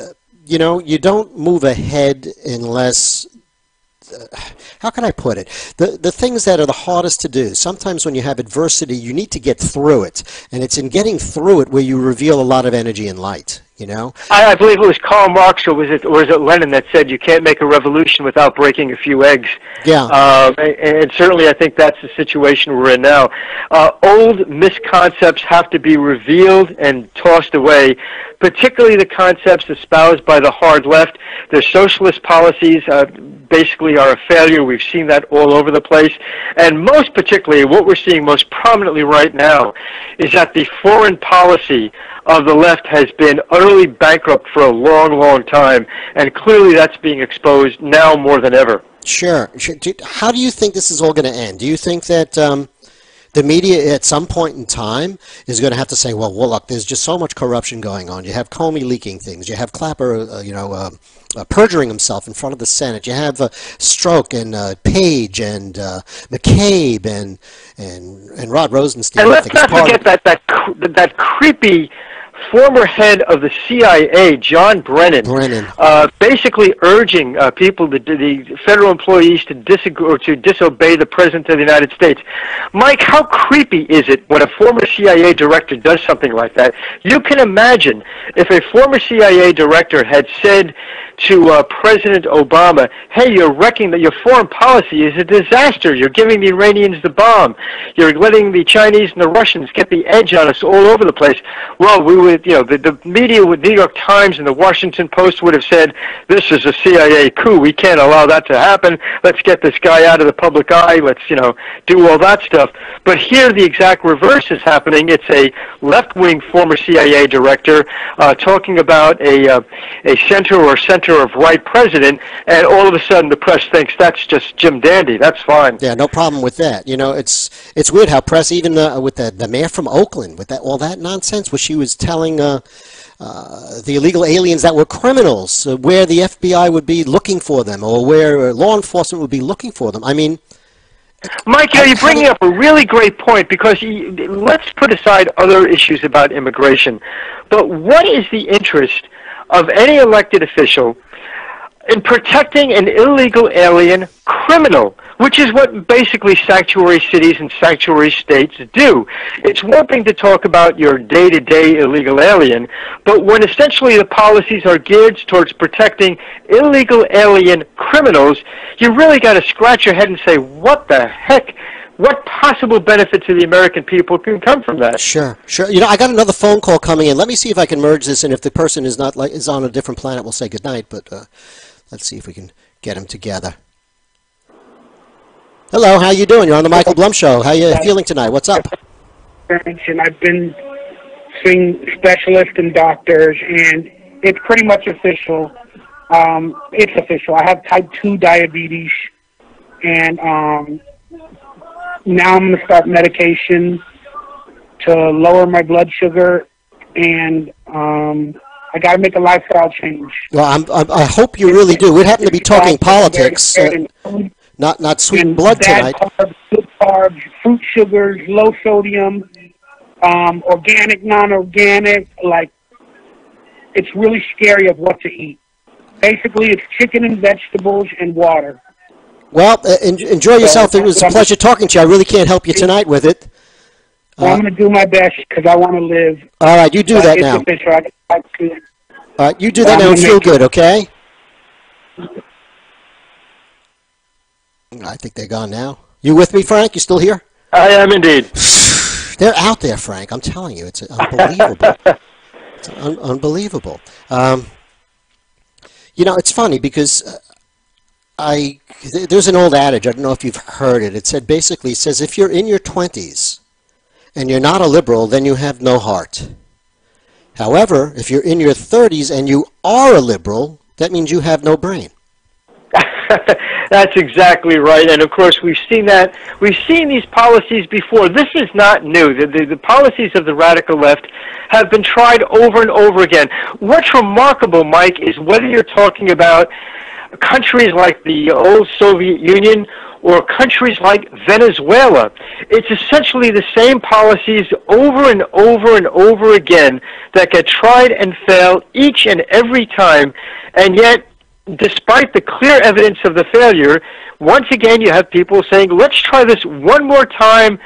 you don't move ahead unless, how can I put it? The things that are the hardest to do. Sometimes when you have adversity, you need to get through it, and it's in getting through it where you reveal a lot of energy and light. I believe it was Karl Marx, or was it Lenin that said you can't make a revolution without breaking a few eggs. Yeah. And certainly I think that's the situation we're in now. Old misconcepts have to be revealed and tossed away, particularly the concepts espoused by the hard left. Their socialist policies basically are a failure. We've seen that all over the place. And most particularly, what we're seeing most prominently right now is that the foreign policy of the left has been utterly bankrupt for a long, long time, and clearly that's being exposed now more than ever. Sure. How do you think this is all going to end? Do you think that the media at some point in time is going to have to say, well, look, there's just so much corruption going on. You have Comey leaking things. You have Clapper, perjuring himself in front of the Senate. You have Strzok and Page and McCabe and Rod Rosenstein. And let's not forget that creepy former head of the CIA, John Brennan. Basically urging people, the federal employees, to disagree or to disobey the President of the United States. Mike, how creepy is it when a former CIA director does something like that? You can imagine if a former CIA director had said to President Obama, hey, you're wrecking that your foreign policy is a disaster. You're giving the Iranians the bomb. You're letting the Chinese and the Russians get the edge on us all over the place. Well, we would, the media with New York Times and the Washington Post would have said, this is a CIA coup. We can't allow that to happen. Let's get this guy out of the public eye. Let's, do all that stuff. But here the exact reverse is happening. It's a left-wing former CIA director talking about a center or center of right president, and all of a sudden the press thinks that's just Jim Dandy. That's fine. Yeah, no problem with that. It's weird how press, even with the mayor from Oakland, with all that nonsense, where she was telling the illegal aliens that were criminals, where the FBI would be looking for them, or where law enforcement would be looking for them. I mean, Mike, you're bringing up a really great point, because let's put aside other issues about immigration, but what is the interest of any elected official in protecting an illegal alien criminal, which is what basically sanctuary cities and sanctuary states do? It's one thing to talk about your day-to-day illegal alien, but when essentially the policies are geared towards protecting illegal alien criminals, you really got to scratch your head and say, what the heck? What possible benefit to the American people can come from that? Sure. I got another phone call coming in. Let me see if I can merge this, and if the person is on a different planet, we'll say goodnight, but let's see if we can get them together. Hello, how you doing? You're on the Michael Blum Show. How you feeling tonight? What's up? Thanks, and I've been seeing specialists and doctors, and it's pretty much official. It's official. I have type 2 diabetes, and now I'm going to start medication to lower my blood sugar, and I got to make a lifestyle change. Well, I hope you really do. We happen to be talking politics, not sweet blood tonight. Carbs, good carbs, fruit sugars, low sodium, organic, non-organic. Like, it's really scary of what to eat. Basically, it's chicken and vegetables and water. Well, enjoy yourself. It was a pleasure talking to you. I really can't help you tonight with it. I'm going to do my best because I want to live. All right, you do that now. All right, you do that now and feel good, okay? I think they're gone now. You with me, Frank? You still here? I am indeed. They're out there, Frank. I'm telling you, it's unbelievable. It's unbelievable. It's funny because there's an old adage. I don't know if you've heard it. It says if you're in your 20s and you're not a liberal, then you have no heart. However, if you're in your 30s and you are a liberal, that means you have no brain. That's exactly right. And of course, we've seen that. We've seen these policies before. This is not new. The policies of the radical left have been tried over and over again. What's remarkable, Mike, is whether you're talking about countries like the old Soviet Union or countries like Venezuela, it's essentially the same policies over and over and over again that get tried and fail each and every time, and yet despite the clear evidence of the failure, once again you have people saying, let's try this one more time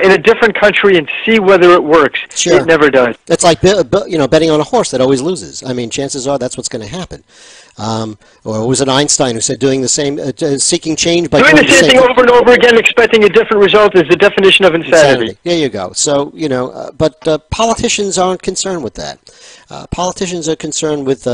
in a different country and see whether it works. Sure. It never does. It's like betting on a horse that always loses. I mean, chances are that's what's going to happen. Or was it Einstein who said doing the same, seeking change by doing the same thing over and over again, expecting a different result is the definition of insanity. There you go. So, but politicians aren't concerned with that. Politicians are concerned with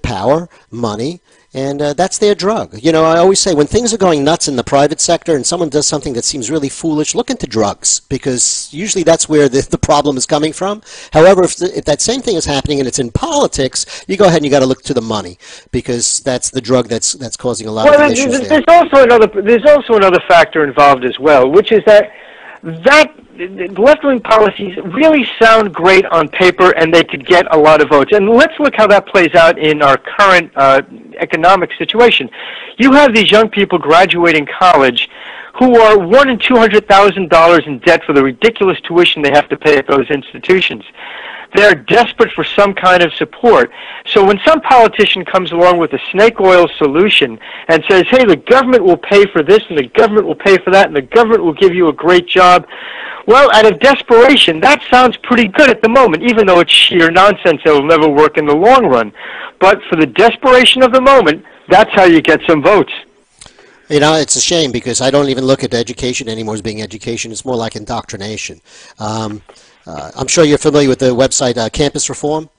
power, money, and that's their drug. I always say when things are going nuts in the private sector and someone does something that seems really foolish, look into drugs, because usually that's where the problem is coming from. However, if that same thing is happening and it's in politics, you go ahead and you got to look to the money, because that's the drug that's causing a lot of issues there. There's also another factor involved as well, which is that left-wing policies really sound great on paper and they could get a lot of votes. And let's look how that plays out in our current economic situation. You have these young people graduating college who are $100,000 and $200,000 in debt for the ridiculous tuition they have to pay at those institutions. They're desperate for some kind of support. So when some politician comes along with a snake oil solution and says, hey, the government will pay for this and the government will pay for that and the government will give you a great job, well, out of desperation, that sounds pretty good at the moment, even though it's sheer nonsense that will never work in the long run. But for the desperation of the moment, that's how you get some votes. It's a shame because I don't even look at education anymore as being education. It's more like indoctrination. I'm sure you're familiar with the website Campus Reform.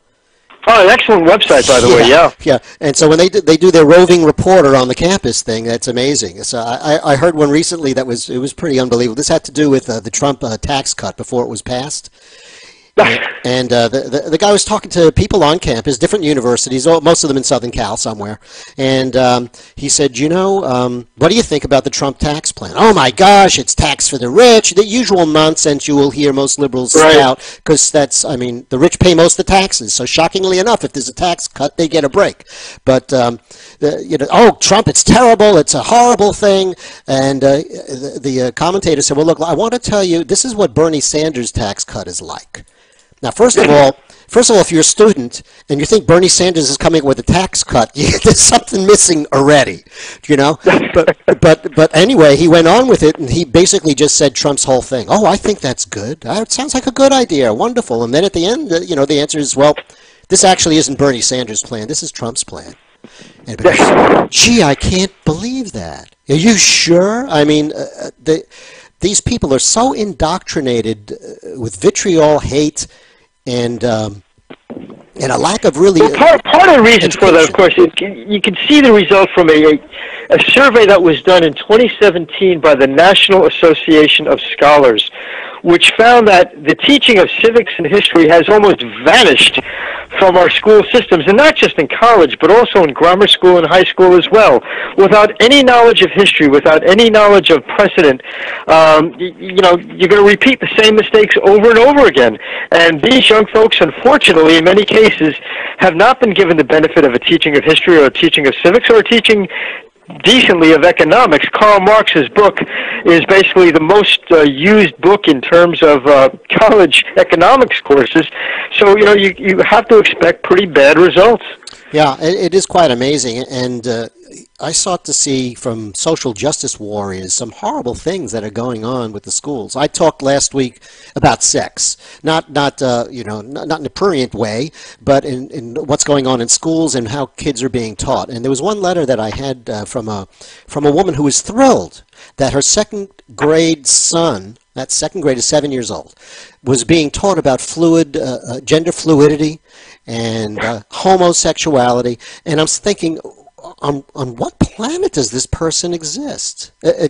Oh, an excellent website, by the way. Yeah. Yeah. And so when they do their roving reporter on the campus thing, that's amazing. So I heard one recently that was pretty unbelievable. This had to do with the Trump tax cut before it was passed. And the guy was talking to people on campus, different universities, most of them in Southern Cal somewhere. And he said, what do you think about the Trump tax plan? Oh, my gosh, it's tax for the rich. The usual nonsense you will hear most liberals spout, because the rich pay most of the taxes. So shockingly enough, if there's a tax cut, they get a break. But, Trump, it's terrible. It's a horrible thing. And the commentator said, well, look, I want to tell you, this is what Bernie Sanders' tax cut is like. Now, first of all, if you're a student and you think Bernie Sanders is coming with a tax cut, there's something missing already, But anyway, he went on with it, and he basically just said Trump's whole thing. Oh, I think that's good. It sounds like a good idea. Wonderful. And then at the end, the answer is, well, this actually isn't Bernie Sanders' plan. This is Trump's plan. And goes, gee, I can't believe that. Are you sure? I mean, these people are so indoctrinated with vitriol, hate, and a lack of really... Well, part of the reasons for that, of course, you can see the result from a survey that was done in 2017 by the National Association of Scholars, which found that the teaching of civics and history has almost vanished from our school systems, and not just in college, but also in grammar school and high school as well. Without any knowledge of history, without any knowledge of precedent, you're going to repeat the same mistakes over and over again. And these young folks, unfortunately, in many cases, have not been given the benefit of a teaching of history or a teaching of civics or a teaching decently of economics. Karl Marx's book is basically the most used book in terms of college economics courses. So, you have to expect pretty bad results. Yeah, it is quite amazing. And I sought to see from social justice warriors some horrible things that are going on with the schools. I talked last week about sex, not in a prurient way, but in what's going on in schools and how kids are being taught. And there was one letter that I had from a woman who was thrilled that her second grade son, that second grade is 7 years old, was being taught about gender fluidity and homosexuality. And I'm thinking, on what planet does this person exist? I've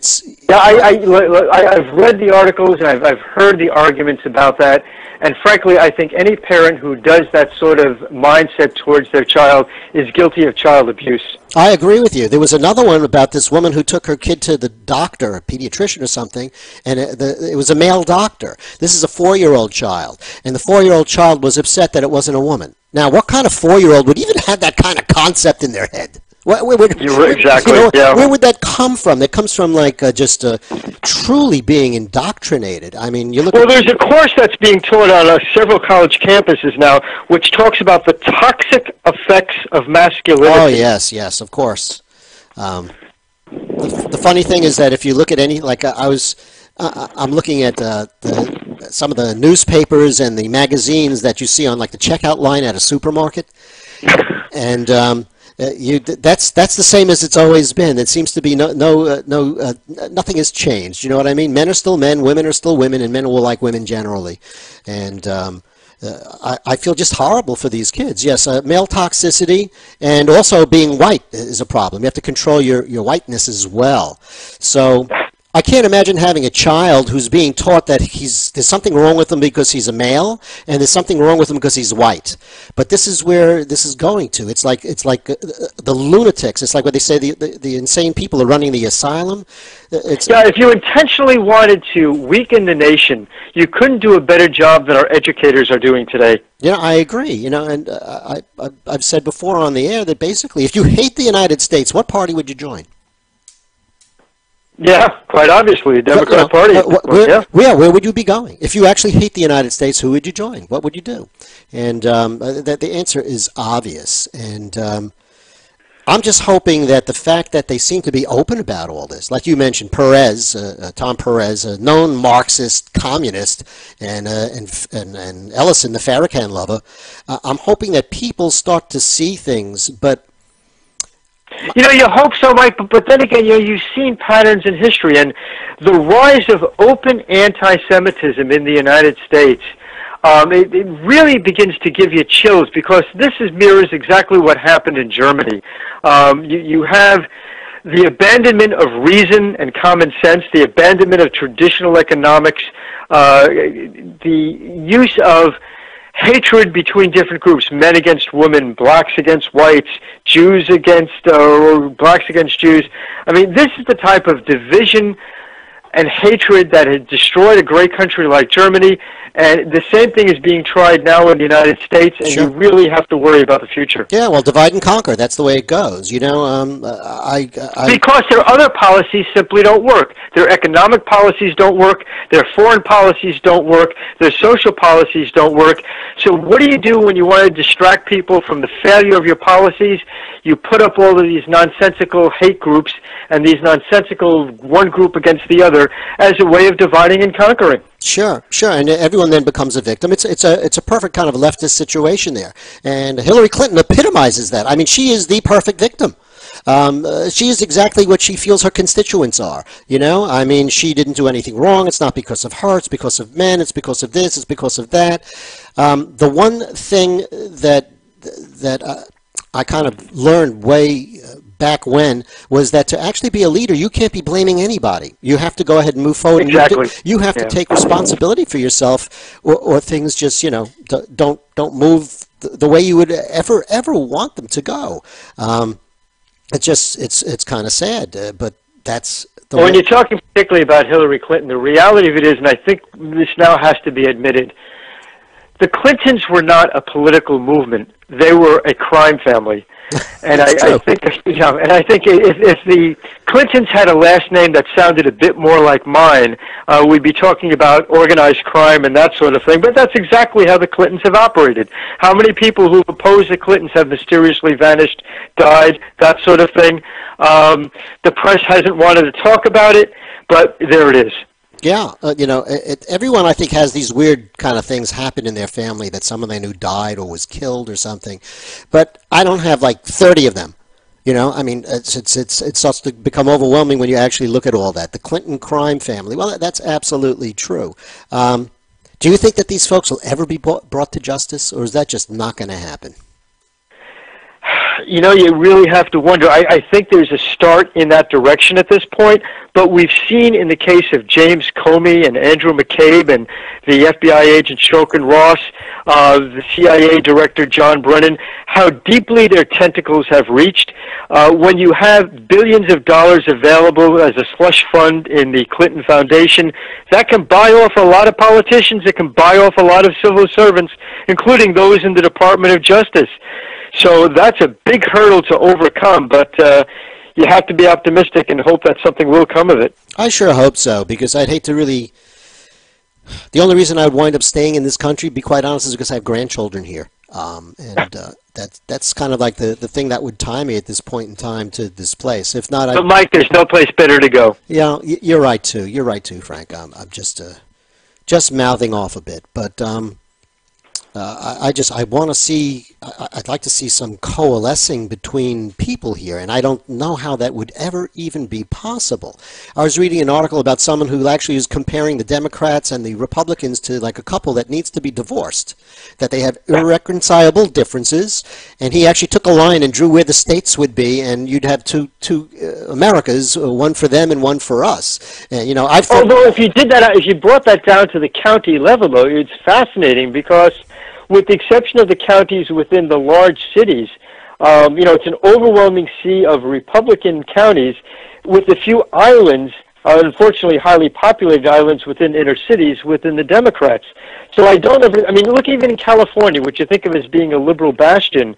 read the articles and I've heard the arguments about that, and frankly, I think any parent who does that sort of mindset towards their child is guilty of child abuse. I agree with you. There was another one about this woman who took her kid to the doctor, a pediatrician or something, and it was a male doctor. This is a 4-year-old child, and the 4-year-old child was upset that it wasn't a woman. Now, what kind of 4-year-old would even have that kind of concept in their head? Exactly. Where would that come from? It comes from just truly being indoctrinated. I mean, you look. Well, there's a course that's being taught on several college campuses now, which talks about the toxic effects of masculinity. Oh yes, of course. The funny thing is that if you look at any, I'm looking at some of the newspapers and the magazines that you see on the checkout line at a supermarket, and. That's the same as it's always been. It seems to be nothing has changed. You know what I mean? Men are still men, women are still women, and men will like women generally. And I feel just horrible for these kids. Yes, male toxicity and also being white is a problem. You have to control your whiteness as well. So I can't imagine having a child who's being taught that there's something wrong with him because he's a male, and there's something wrong with him because he's white. But this is where this is going to. It's like the lunatics. It's like what they say, the insane people are running the asylum. If you intentionally wanted to weaken the nation, you couldn't do a better job than our educators are doing today. Yeah, I agree. And I've said before on the air that basically, if you hate the United States, what party would you join? Yeah, quite obviously, the Democrat Party. Where would you be going? If you actually hate the United States, who would you join? What would you do? And the answer is obvious. And I'm just hoping that the fact that they seem to be open about all this, like you mentioned, Tom Perez, a known Marxist communist, and Ellison, the Farrakhan lover, I'm hoping that people start to see things, but you hope so, Mike, but then again, you've seen patterns in history, and the rise of open anti-Semitism in the United States, it really begins to give you chills, because this mirrors exactly what happened in Germany. You have the abandonment of reason and common sense, the abandonment of traditional economics, the use of hatred between different groups, men against women, blacks against whites, Jews against, or blacks against Jews. I mean, this is the type of division and hatred that had destroyed a great country like Germany, and the same thing is being tried now in the United States, and Sure. you really have to worry about the future. Yeah, well, divide and conquer. That's the way it goes. Because their other policies simply don't work. Their economic policies don't work. Their foreign policies don't work. Their social policies don't work. So what do you do when you want to distract people from the failure of your policies? You put up all of these nonsensical hate groups and these nonsensical one group against the other as a way of dividing and conquering. Sure, sure, and everyone then becomes a victim. It's a perfect kind of leftist situation there, and Hillary Clinton epitomizes that. I mean, she is the perfect victim. She is exactly what she feels her constituents are. You know, I mean, she didn't do anything wrong. It's not because of her. It's because of men. It's because of this. It's because of that. The one thing that I kind of learned way back when was that to actually be a leader, you can't be blaming anybody. You have to go ahead and move forward. Exactly. You have to take responsibility for yourself, or things just, you know, don't move the way you would ever want them to go. It's kind of sad, but that's the way. When you're talking particularly about Hillary Clinton, the reality of it is, and I think this now has to be admitted, the Clintons were not a political movement. They were a crime family. And I think, you know, and I think if the Clintons had a last name that sounded a bit more like mine, we'd be talking about organized crime and that sort of thing. But that's exactly how the Clintons have operated. How many people who opposed the Clintons have mysteriously vanished, died, that sort of thing. The press hasn't wanted to talk about it, but there it is. Yeah, you know, everyone I think has these weird kind of things happen in their family, that someone they knew died or was killed or something, but I don't have like 30 of them. You know, I mean, it starts to become overwhelming when you actually look at all that. The Clinton crime family, well, that's absolutely true. Do you think that these folks will ever be brought to justice, or is that just not going to happen? You know, you really have to wonder. I think there's a start in that direction at this point, but we've seen in the case of James Comey and Andrew McCabe and the FBI agent Shokin Ross, the CIA director John Brennan, how deeply their tentacles have reached. When you have billions of dollars available as a slush fund in the Clinton Foundation, that can buy off a lot of politicians. It can buy off a lot of civil servants, including those in the Department of Justice. So that's a big hurdle to overcome, but you have to be optimistic and hope that something will come of it. I sure hope so, because I'd hate to really... The only reason I would wind up staying in this country, to be quite honest, is because I have grandchildren here. That's kind of like the thing that would tie me at this point in time to this place. If not, But Mike, there's no place better to go. Yeah, you're right too. You're right too, Frank. I'm just mouthing off a bit, but I want to see. I'd like to see some coalescing between people here, and I don't know how that would ever even be possible. I was reading an article about someone who actually is comparing the Democrats and the Republicans to like a couple that needs to be divorced, that they have irreconcilable differences, and he actually took a line and drew where the states would be, and you'd have two Americas, one for them and one for us. You know, I've thought, although if you did that, if you brought that down to the county level, though, it's fascinating because, with the exception of the counties within the large cities, you know, it's an overwhelming sea of Republican counties with a few islands, unfortunately highly populated islands within inner cities within the Democrats. So I mean, look even in California, which you think of as being a liberal bastion,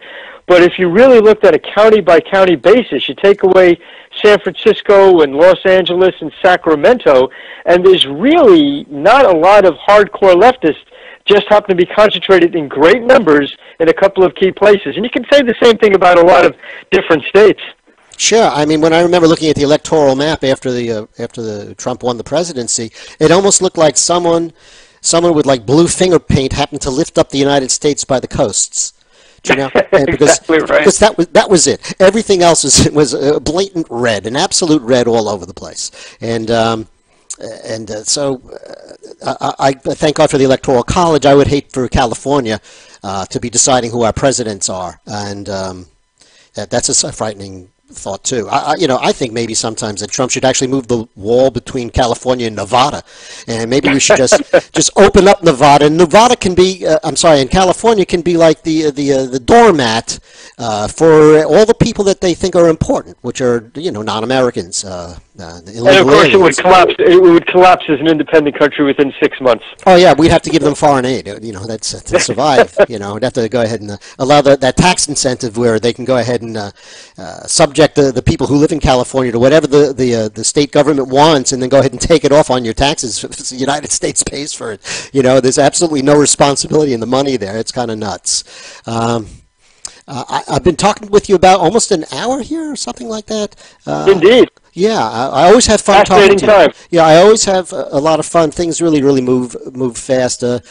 but if you really looked at a county-by-county basis, you take away San Francisco and Los Angeles and Sacramento, and there's really not a lot of hardcore leftists, just happen to be concentrated in great numbers in a couple of key places. And you can say the same thing about a lot of different states. Sure. I mean, when I remember looking at the electoral map after the Trump won the presidency, it almost looked like someone with like blue finger paint happened to lift up the United States by the coasts. Do you know? Exactly right. Because that was it. Everything else was a blatant red, an absolute red all over the place. So I thank God for the Electoral College. I would hate for California to be deciding who our presidents are, and that's a frightening thought too. I think maybe sometimes that Trump should actually move the wall between California and Nevada, and maybe we should just open up Nevada. And Nevada can be, and California can be like the doormat for all the people that they think are important, which are And non-Americans. of course, it would collapse. It would collapse as an independent country within 6 months. Oh yeah, we'd have to give them foreign aid. That's to survive. We'd have to go ahead and allow that tax incentive where they can go ahead and subject the people who live in California to whatever the state government wants, and then go ahead and take it off on your taxes. If the United States pays for it, there's absolutely no responsibility in the money there. It's kind of nuts. I've been talking with you about almost an hour here, or something like that. Indeed. Yeah, I always have fun talking to you. Yeah, I always have a lot of fun. Things really, really move fast. The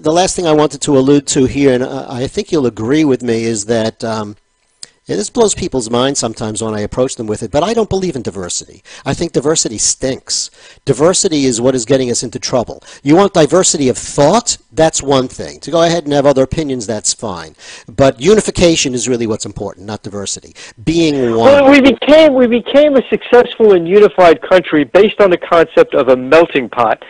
last thing I wanted to allude to here, and I think you'll agree with me, is that this blows people's minds sometimes when I approach them with it, but I don't believe in diversity. I think diversity stinks. Diversity is what is getting us into trouble. You want diversity of thought? That's one thing. To go ahead and have other opinions, that's fine. But unification is really what's important, not diversity. Being one. Well, we became a successful and unified country based on the concept of a melting pot,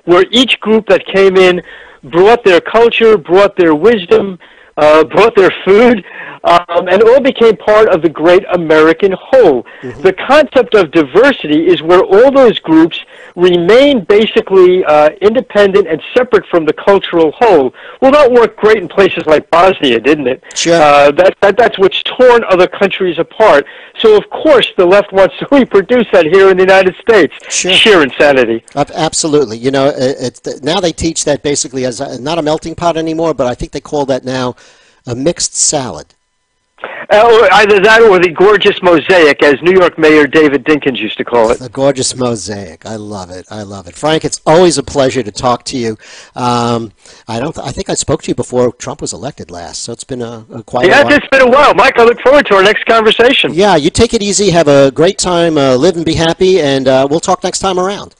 where each group that came in brought their culture, brought their wisdom, brought their food, and all became part of the great American whole. Mm-hmm. The concept of diversity is where all those groups remain basically independent and separate from the cultural whole. Well, that worked great in places like Bosnia, didn't it? Sure. That's what's torn other countries apart. So, of course, the left wants to reproduce that here in the United States. Sure. Sheer insanity. Absolutely. Now they teach that basically as not a melting pot anymore, but I think they call that now a mixed salad. Either that or the gorgeous mosaic, as New York Mayor David Dinkins used to call it. The gorgeous mosaic. I love it. I love it. Frank, it's always a pleasure to talk to you. I think I spoke to you before Trump was elected last, so it's been quite a while. Yeah, it's been a while. Mike, I look forward to our next conversation. Yeah, you take it easy. Have a great time. Live and be happy, and we'll talk next time around.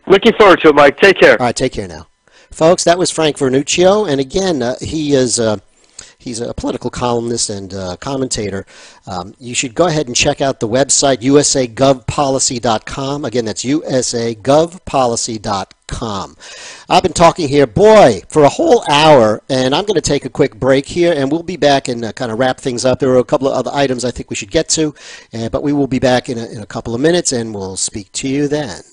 Looking forward to it, Mike. Take care. All right, take care now. Folks, that was Frank Vernucci, and again, he is... He's a political columnist and commentator. You should go ahead and check out the website, usagovpolicy.com. Again, that's usagovpolicy.com. I've been talking here, for a whole hour, and I'm going to take a quick break here, and we'll be back and kind of wrap things up. There are a couple of other items I think we should get to, but we will be back in a couple of minutes, and we'll speak to you then.